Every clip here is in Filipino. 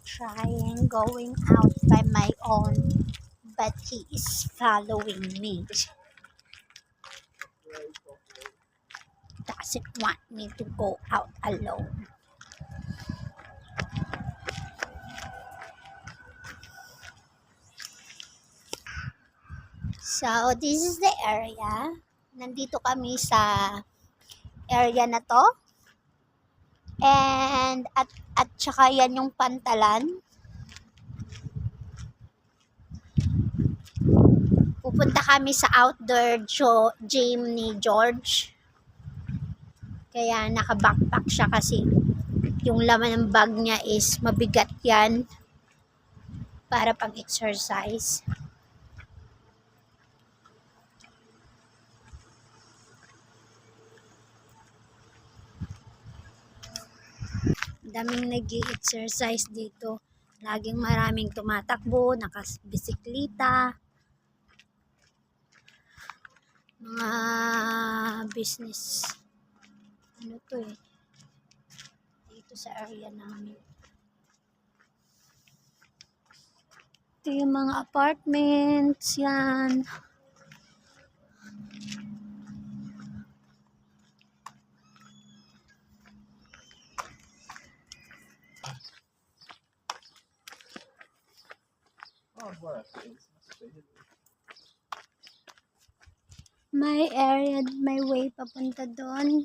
trying going out by my own, but he is following me. Doesn't want me to go out alone. So, this is the area. Nandito kami sa area na to. And at saka yan yung pantalan. Pupunta kami sa outdoor gym ni George. Kaya naka-backpack siya kasi yung laman ng bag niya is mabigat yan para pang-exercise. Daming nag-i-exercise dito. Laging maraming tumatakbo, nakabisiklita. Mga business. Ano to eh. Dito sa area namin. Ito yung mga apartments. Yan. May area, may way papunta doon.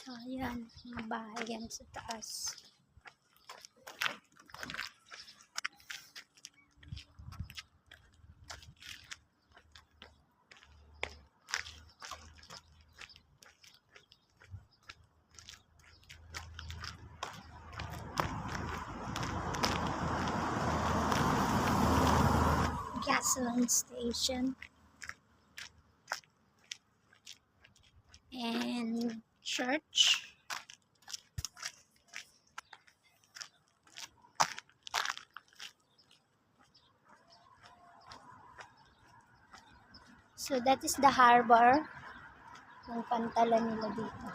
So, ayan, mga bahay yan sa taas. Gasoline station. And church. So that is the harbor. Yung pantalan nila dito.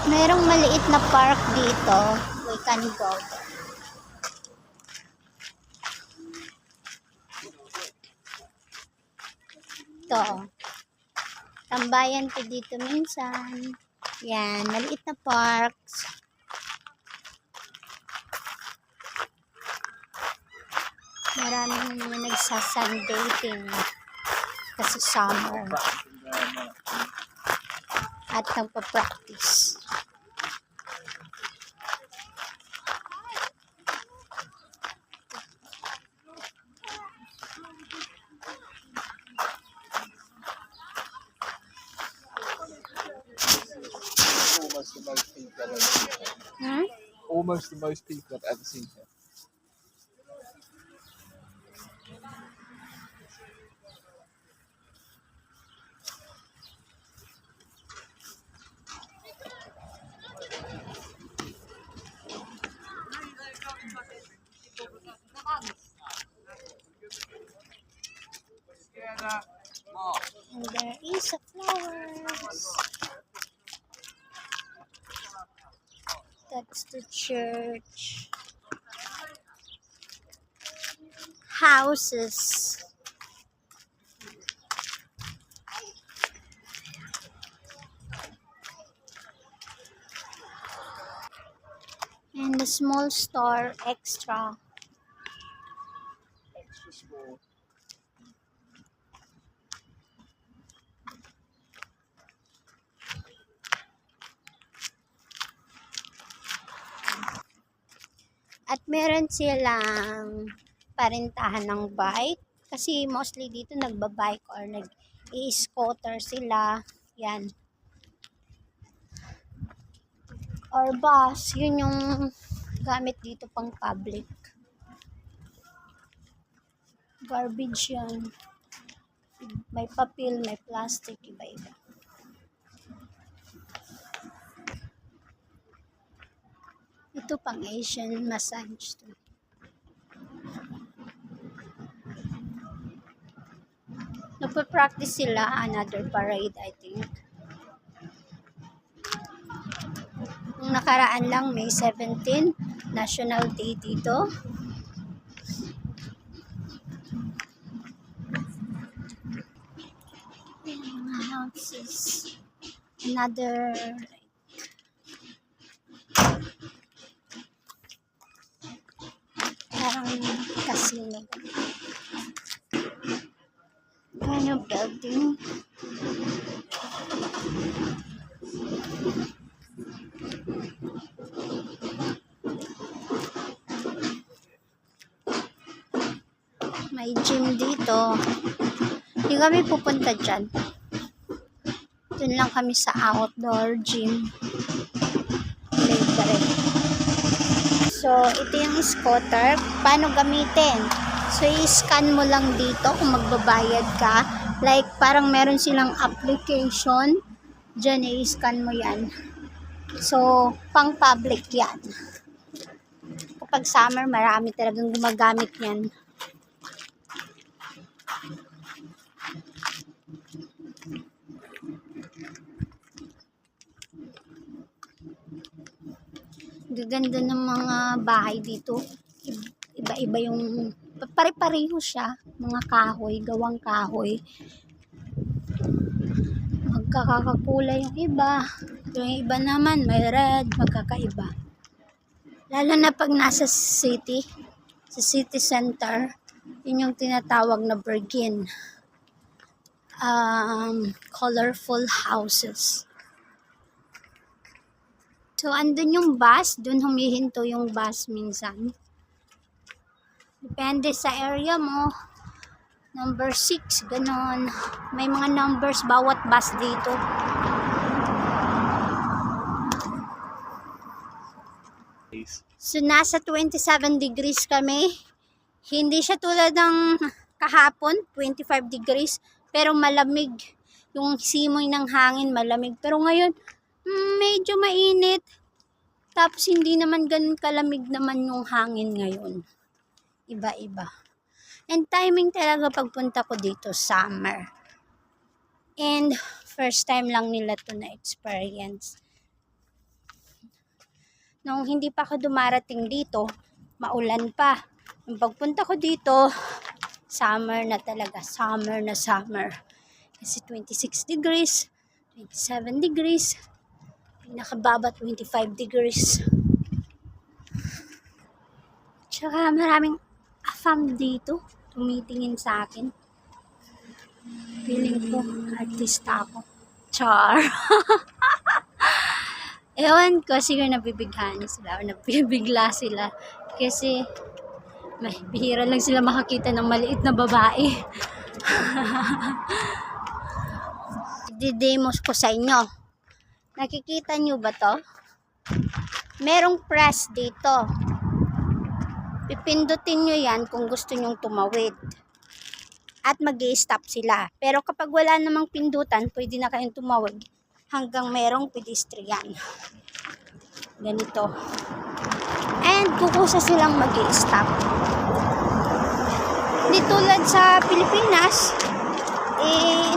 Merong maliit na park dito. We can go there. Ito. Tambayan ko dito minsan. Yan, maliit na parks. Maraming mga nagsasunbathing kasi summer. At nagpa-practice. Almost the most people I've ever seen here. And there is a flowers. That's the church. Houses. And the small store extra. Extra small. At meron silang parentahan ng bike. Kasi mostly dito nagbabike or nag-i-scooter sila. Yan. Or bus. Yun yung gamit dito pang public. Garbage yan. May papel, may plastic, iba-iba. Ito pang Asian massage to. Nagpa-practice sila, another parade, I think. Nung nakaraan lang, May 17, National Day dito. Ayan, mga houses. Another parang casino. Ayan yung building. May gym dito. Hindi kami pupunta dyan. Doon lang kami sa outdoor gym. Libre. So, ito yung scooter. Paano gamitin? So, i-scan mo lang dito kung magbabayad ka. Like, parang meron silang application. Diyan, i-scan mo yan. So, pang public yan. Kapag summer, marami talagang gumagamit yan. Gaganda ng mga bahay dito. Iba-iba yung pare-pareho siya. Mga kahoy, gawang kahoy. Magkakakulay yung iba. Yung iba naman may red, magkakaiba. Lalo na pag nasa city, sa city center, yun yung tinatawag na Bergin. Colorful houses. So, andun yung bus. Dun humihinto yung bus minsan. Depende sa area mo. Number 6, ganon. May mga numbers bawat bus dito. So, nasa 27 degrees kami. Hindi siya tulad ng kahapon, 25 degrees. Pero malamig. Yung simoy ng hangin malamig. Pero ngayon, medyo mainit. Tapos hindi naman ganun kalamig naman yung hangin ngayon. Iba-iba. And timing talaga pagpunta ko dito, summer. And first time lang nila to na experience. Nung hindi pa ako dumarating dito, maulan pa. Nung pagpunta ko dito, summer na talaga. Summer na summer. Kasi 26 degrees, 27 degrees, pinakababa 25 degrees. Tsaka maraming afam dito, tumitingin sa akin. Feeling ko, artista ako. Char! Ewan ko, siguro nabibighan sila o nabibigla sila. Kasi, may bihira lang sila makakita ng maliit na babae. Didemos ko sa inyo. Nakikita nyo ba to? Merong press dito. Pipindutin nyo yan kung gusto nyong tumawid. At mag-i-stop sila. Pero kapag wala namang pindutan, pwede na kayong tumawid hanggang merong pedestrian. Ganito. And kukusa silang mag-i-stop. Hindi tulad sa Pilipinas,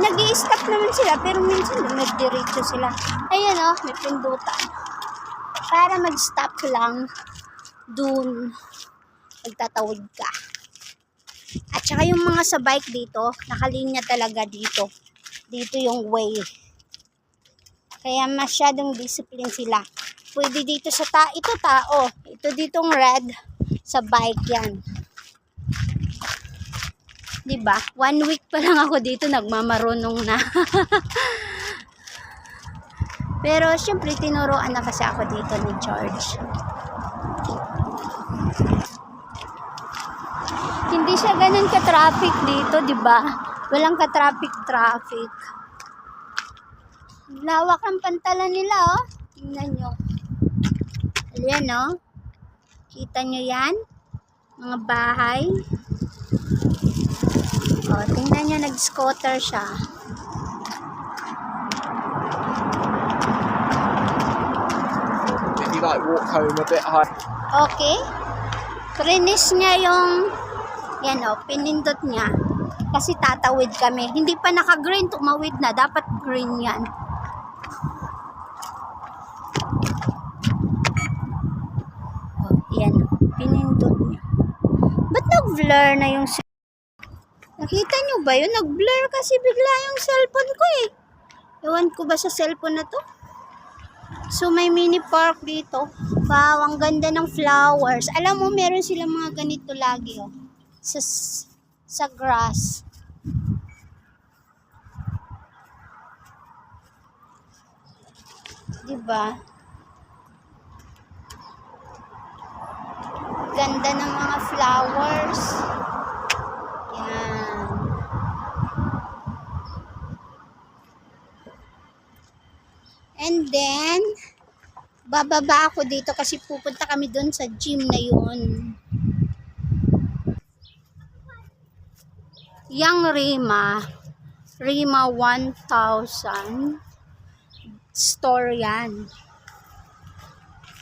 nag-i-stop naman sila, pero minsan nag-diretso sila. Ayan o, may pindutan. Para mag-stop lang, dun magtatawid ka. At saka yung mga sa bike dito, nakalinya talaga dito. Dito yung way. Kaya masyadong discipline sila. Pwede dito sa ito tao. Ito ditong red, sa bike yan. Diba? 1 week pa lang ako dito, nagmamarunong na. Pero, syempre, tinuruan na kasi ako dito ni George. Hindi siya ganun ka-traffic dito, diba? Walang ka-traffic. Lawak ang pantalan nila, oh. Tingnan nyo. Ayan, oh. Kita nyo yan? Mga bahay. O, tingnan nyo, nag-scooter siya. Did you like walk home a bit high? Okay. Prinis niya yung, yan o, pinindot niya. Kasi tatawid kami. Hindi pa naka-green, tumawid na. Dapat green yan. Oh, yan. Pinindot niya. Ba't nag-blur na yung Nakita nyo ba yun? Nag-blur kasi bigla yung cellphone ko eh. Ewan ko ba sa cellphone na to? So, may mini park dito. Wow, ang ganda ng flowers. Alam mo, meron silang mga ganito lagi, oh. Sa grass. Diba? Ganda ng mga flowers. Yan. And then, bababa ako dito kasi pupunta kami doon sa gym na yun. Yang Rima 1000 store yan.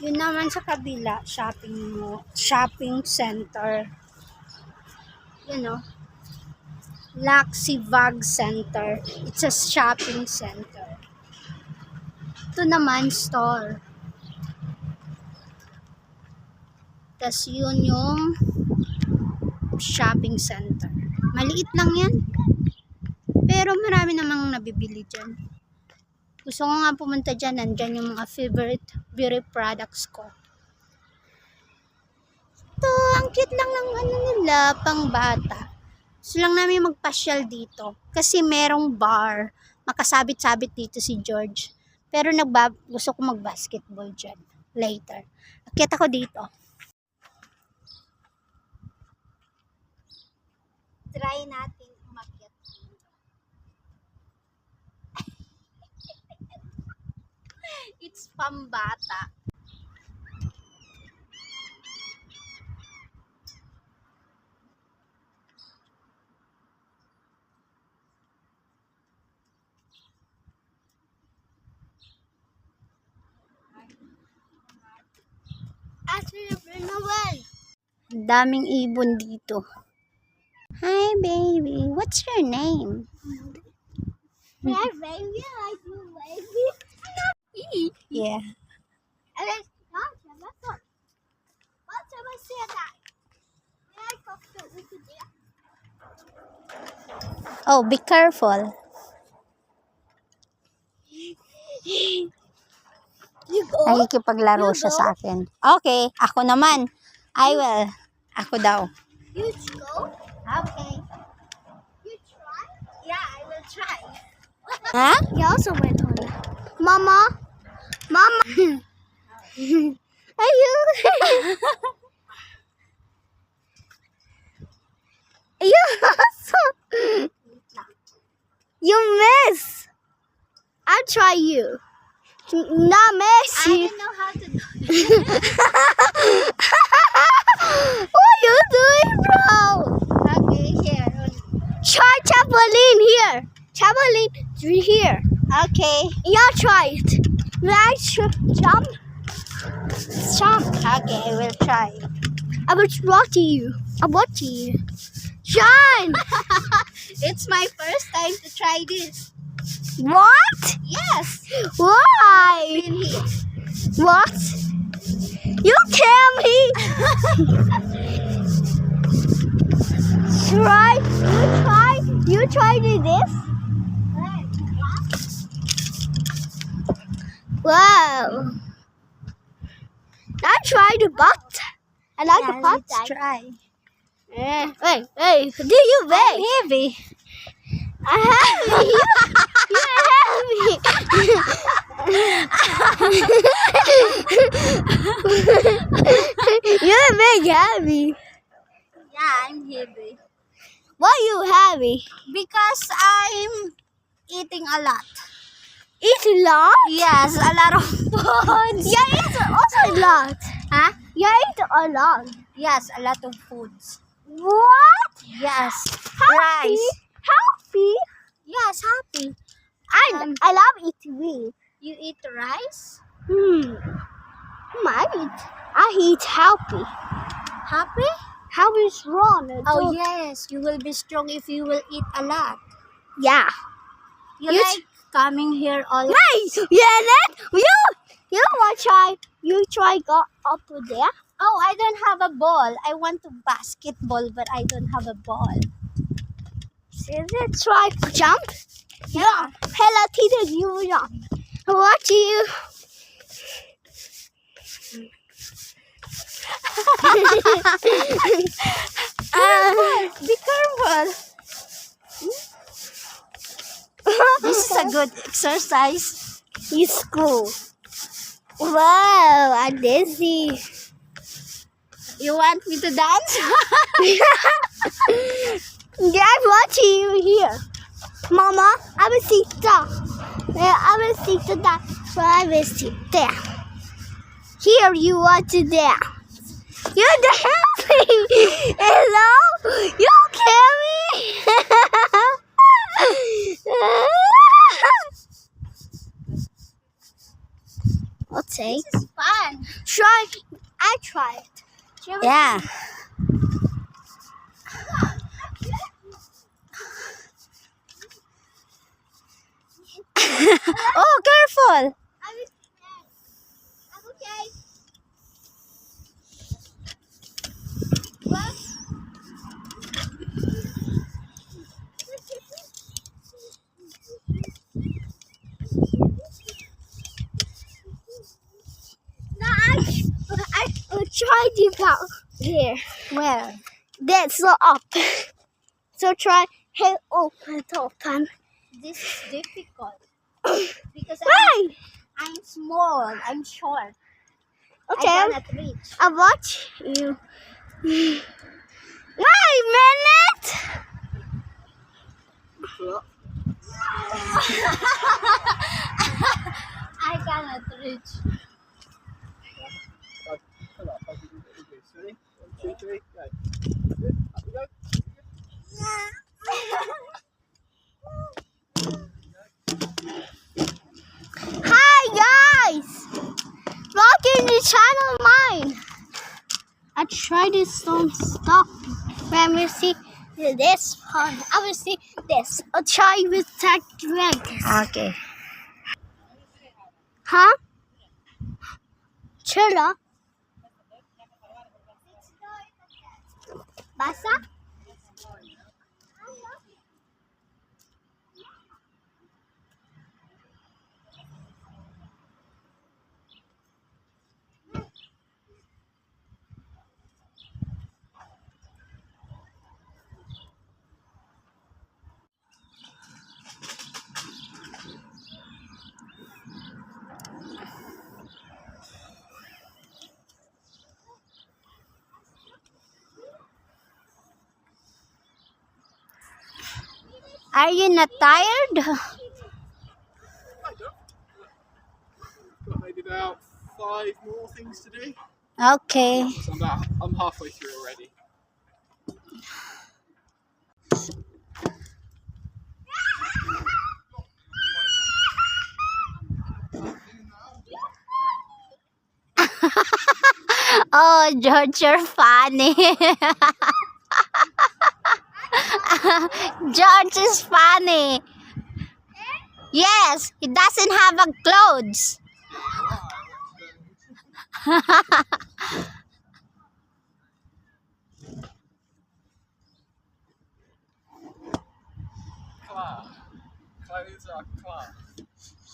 Yun naman sa kabila, shopping center. You know, Laxivag Center. It's a shopping center. Ito naman, store. Tas yun yung shopping center. Maliit lang yan. Pero marami namang nabibili dyan. Gusto ko nga pumunta dyan. Nandyan yung mga favorite beauty products ko. Ito, ang cute lang ng ano nila, pang bata. Gusto lang namin magpasyal dito. Kasi merong bar. Makasabit-sabit dito si George. Pero gusto ko mag-basketball dyan. Later. Akyat ako dito. Try natin umakyat dito. It's pambata. Daming ibon dito. Hi, baby. What's your name? Hi, baby. I do, baby. Yeah. And then, what time I say that? When I talk to you, Oh, be careful. you go. Nakikipaglaro siya sa akin. Okay, ako naman. I will. Ako daw. You go. Okay. You try. Yeah, I will try. Huh? You also went on it. Mama. Mama. Are you? you also. You miss. I'll try you. Not Messi. I don't know how to do What are you doing, bro? Okay, here. Try trampoline here. Trampoline here. Okay. Yeah, try it. Right, jump. Jump. Okay, I will try. I will watch you. I'm watching you. Shine. It's my first time to try this. What? Yes. Why? Been here. What? You tell me. Try. You try. You try to do this. Wow. I tried the butt. I like the butt. Let's try. Hey, do you beg? Heavy. I have you. You're big heavy. Yeah, I'm heavy. Why you heavy? Because I'm eating a lot. Eat a lot? Yes, a lot of foods. Yeah, eat also a lot. Huh? Yeah, eat a lot. Yes, a lot of foods. What? Yes. Happy? Rice. Happy? Yes, happy. I love eating meat. You eat rice? I eat happy. Happy? How is wrong? Oh yes, you will be strong if you will eat a lot. Yeah. You You like coming here all. Nice. Yeah, you want try? You try go up to there. Oh, I don't have a ball. I want to basketball, but I don't have a ball. Try jump. Yeah. Hello, teacher. You jump. What you? Be careful. This is a good exercise. It's cool. Wow, I'm dizzy. You want me to dance? Dad, what you here? Mama, I will sit down. Yeah, I will sit down. So I will sit there. Here, you want to there. You're dancing. Hello? You carry. Okay. This is fun. Try. I try it. Yeah. Oh, careful. I'm okay. What? No, I tried to go here. Where? That's so up. So try head open. This is difficult. Because Right. I'm small. I'm short. Okay. I cannot reach. I watch you. Wait a minute. I cannot reach. Pull up. I'll give you a little boost. Ready? 1, 2, 3, go. Good. Up we go. Hi guys. Welcome to channel mine. I tried this some stuff. Let me see this one. I will see this. I'll try with tag dragons. Okay. Huh? Chilla. Basa? Are you not tired? Got maybe about 5 more things to do. Okay. So I'm halfway through already. Oh, George, you're funny. George is funny. Yes, he doesn't have a clothes. Claw. Clothes are claw.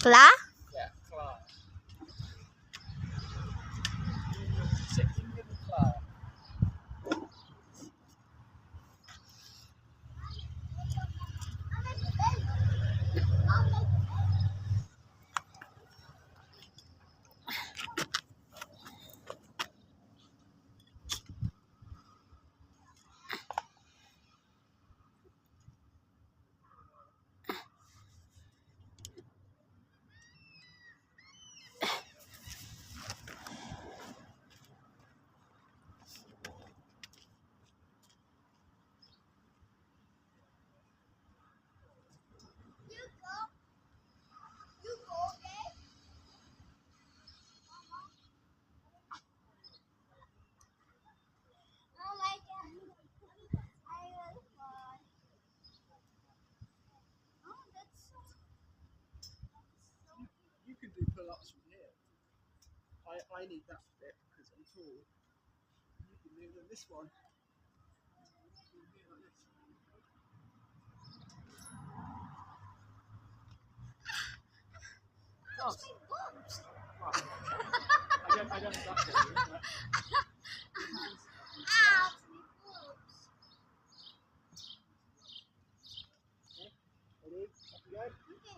Kla? Yeah, claw. Sitting in the claw. I need that bit because I'm tall. You can move on this one. You can move like this. Oh. Well, I don't have that bit, but ready? Off you go.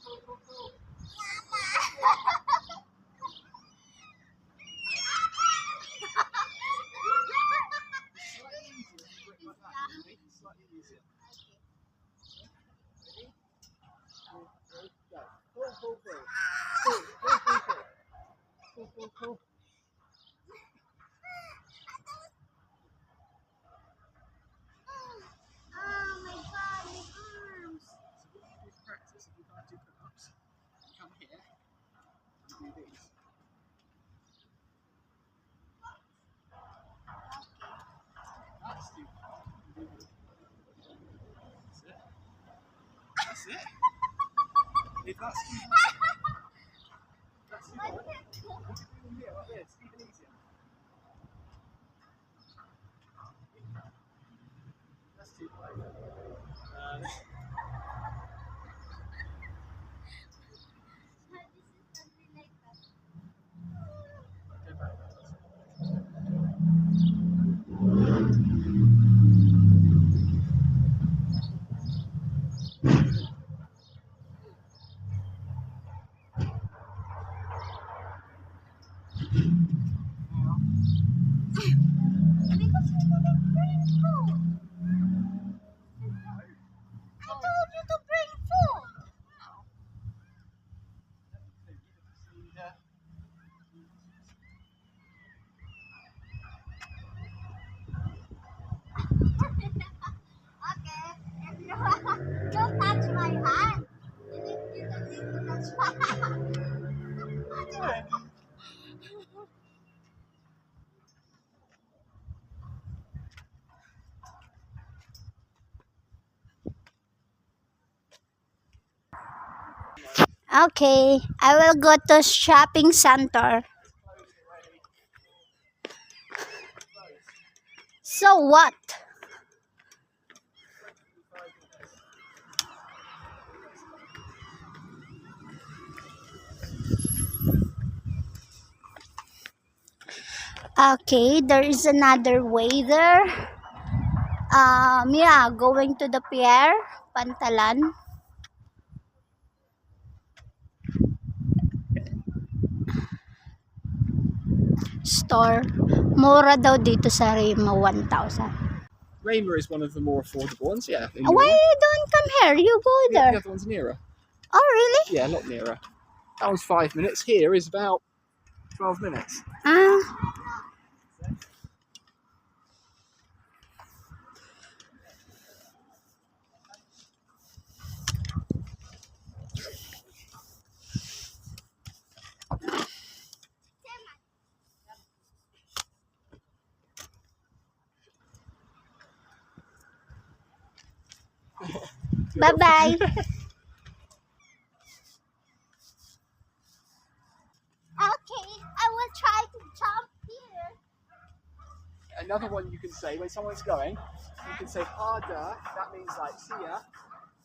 Pull, pull, pull. Slightly easier if you grip like that, really. Slightly easier. Ready? Pull, pull, go. Pull, pull, pull. Pull, pull, pull, pull. Pull, pull, pull. Oh my god, my arms. So what you do to practice, if you can't do pull-ups, you come here and do these. That's too far. That's it. That's it. If that's too far, that's too far. What do you do here like this? Even easier. That's too far. Go back. Now, I told you to bring food. see there. Okay. Don't touch my hand. You don't need to touch my hand. Okay, I will go to shopping center. So what? Okay, there is another way there. Yeah, going to the Pierre Pantalan store. Mura daw dito sa Rima, 1,000. Raymer is one of the more affordable ones, yeah. Why you don't come here? You go The there. other one's nearer. Oh, really? Yeah, a lot nearer. That one's 5 minutes. Here is about 12 minutes. Ah. Bye-bye. Okay, I will try to jump here. Another one you can say when someone's going, you can say harder, that means like see ya,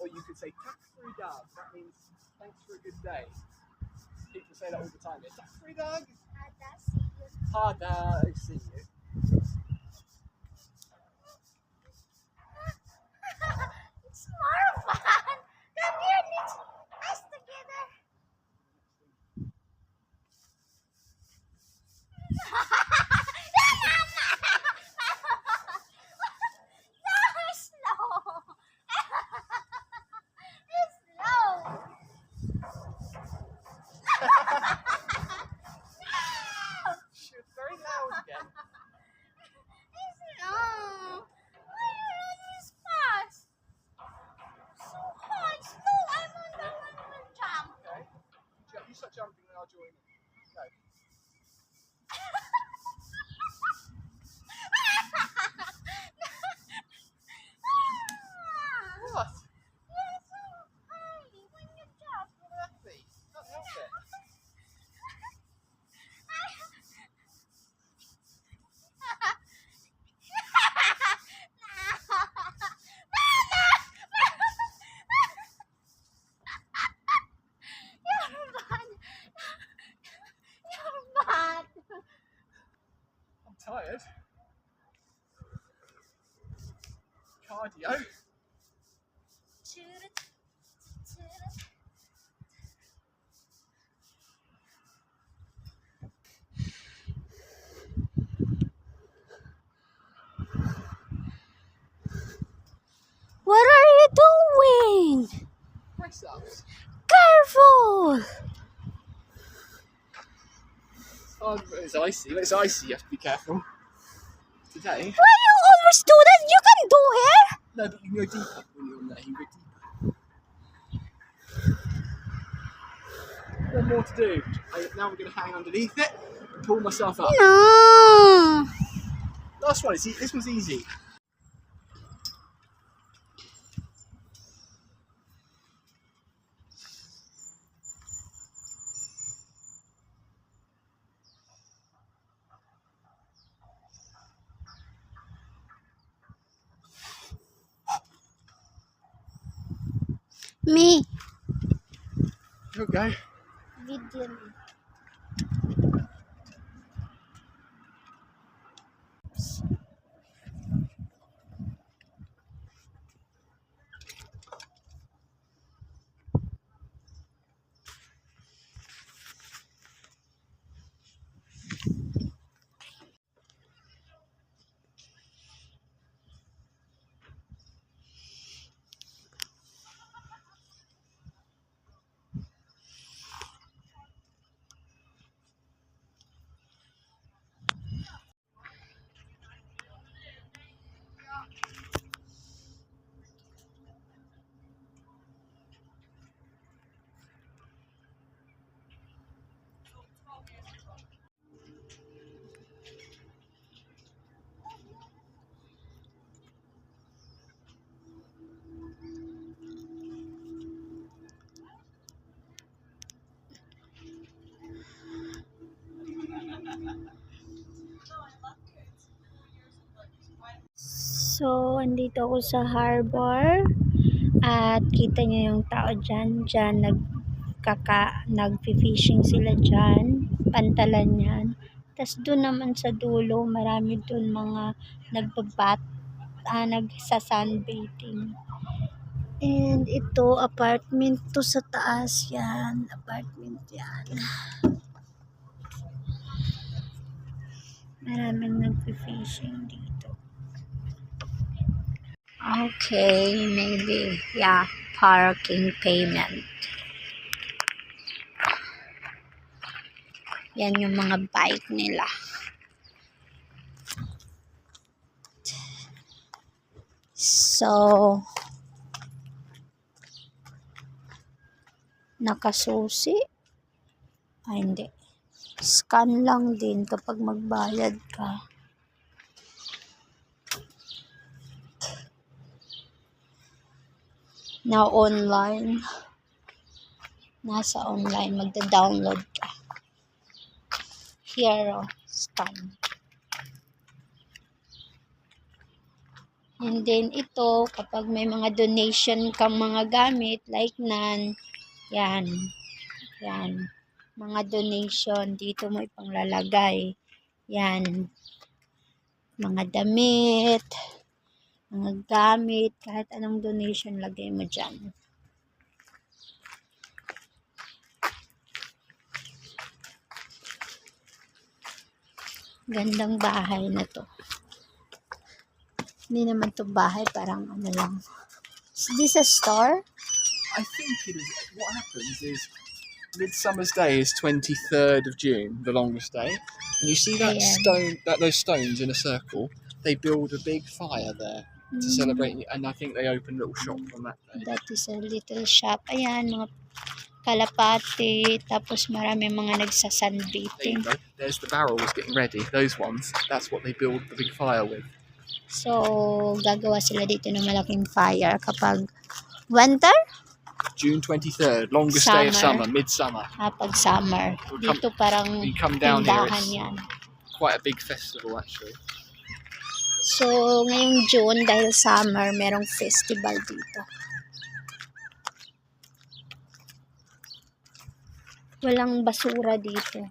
or you could say tak for dag, that means thanks for a good day. People say that all the time. Tak for dag, harder, see you. It's more fun. Come here, let's us together. No, slow. It's slow. Shoot very loud again. It's slow. Why are you running this fast? So hard. Slow. I'm on the one will jump. Okay. You start jumping and I'll join in. Go. What? You're so high when you jump. tired. Cardio. What are you doing? Press ups. Careful! Oh, it's icy. It's icy. You have to be careful. Today. Why you always do that? You can do it! No, but you can go deeper when you're on there. You can go deeper. One more to do. Now we're going to hang underneath it and pull myself up. No! Last one. This one's easy. Me. Here we go. Video. So, andito ako sa harbor at kita niyo yung tao dyan. Nag-fishing sila dyan. Pantalan yan. Tapos doon naman sa dulo, marami doon mga nagsa-sunbathing. And ito, apartment to sa taas yan. Apartment yan. Maraming nag-fishing dito. Okay, maybe, yeah, parking payment. Yan yung mga bike nila. So, nakasusi? Ay, hindi. Scan lang din kapag magbayad ka. Na online. Nasa online. Magda-download ka. Here, scan. And then ito, kapag may mga donation kang mga gamit, like nan, yan. Yan. Mga donation, dito mo ipanglalagay. Yan. Mga damit, mga gamit, kahit anong donation, lagay mo dyan. Gandang bahay na to. Hindi naman to bahay, parang ano lang. Is this a store? I think it is. What happens is Midsummer's Day is 23rd of June, the longest day. And you see that those stones in a circle? They build a big fire there to celebrate, and I think they open a little shop on that day. That is a little shop. Ayan, mga kalapati. Tapos marami mga There you nagsasunbathing. go. There's the barrels getting ready. Those ones. That's what they build the big fire with. So, gagawa sila dito ng malaking fire kapag winter? June 23rd, longest day of Summer. summer, midsummer. Pag summer. Dito parang You come down here, tindahan it's yan. quite a big festival actually. So, ngayong June, dahil summer, merong festival dito. Walang basura dito.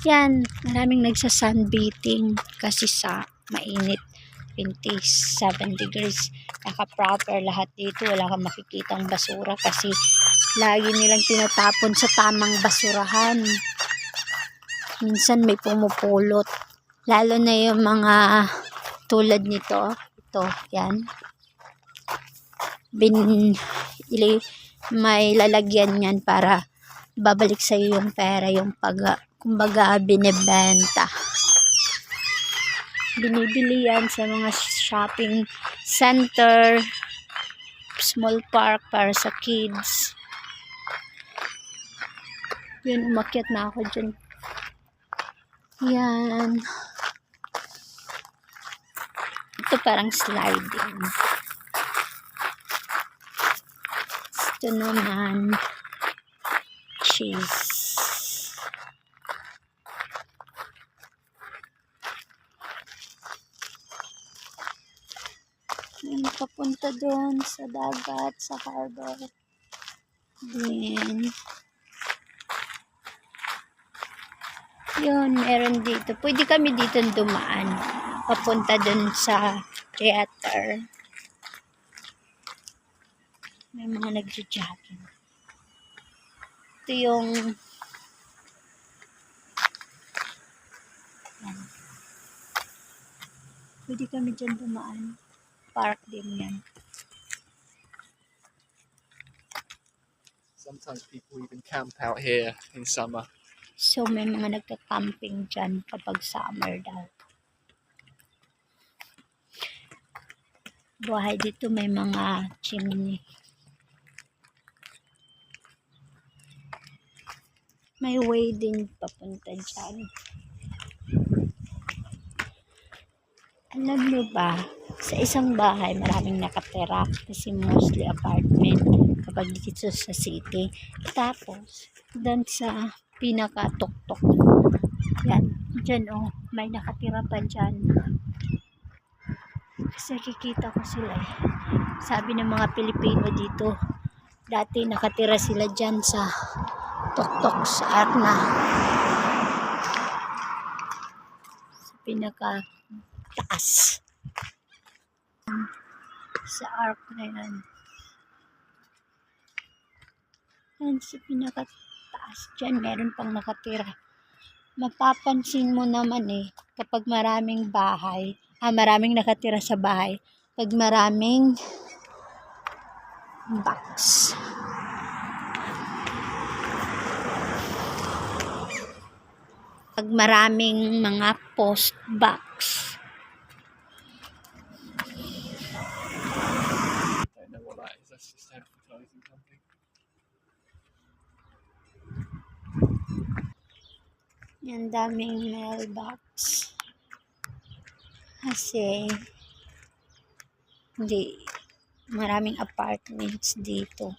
Yan, maraming nagsa-sunbathing kasi sa mainit. 27 degrees. Naka-proper lahat dito. Wala kang makikitang basura kasi lagi nilang tinatapon sa tamang basurahan. Minsan may pumupulot. Lalo na yung mga tulad nito. Ito, yan. May lalagyan yan para babalik sa iyo yung pera, yung kumbaga binebenta. Binibili yan sa mga shopping center, small park para sa kids. Yun, umakyat na ako dyan. Yan. Ito parang sliding. Ito naman cheese. Yan, papunta doon sa dagat, sa harbor. Then, yun, meron dito. Pwede kami dito dumaan. Papunta doon sa theater. May mga nagja-jogging. Ito yung yan. Pwede kami dyan dumaan. Park din yan. Sometimes people even camp out here in summer. So, may mga nagka-camping dyan kapag summer daw. Buhay dito may mga chimney. May way din papunta dyan. Alam nyo ba, sa isang bahay maraming nakatira kasi mostly apartment kapag dito sa city. Tapos, doon sa pinaka-tuktok. Yan, dyan may nakatira pa dyan. Kasi nakikita ko sila eh. Sabi ng mga Pilipino dito, dati nakatira sila dyan sa tuktok sa Arna. Sa pinaka-taas. Sa arc na yan. Yan sa pinaka-taas dyan, meron pang nakatira. Mapapansin mo naman kapag maraming bahay, maraming nakatira sa bahay, pag maraming box. Pag maraming mga post box. Don't know what that is. That's just advertising something. Yan, daming mailbox. Kasi hindi maraming apartments dito.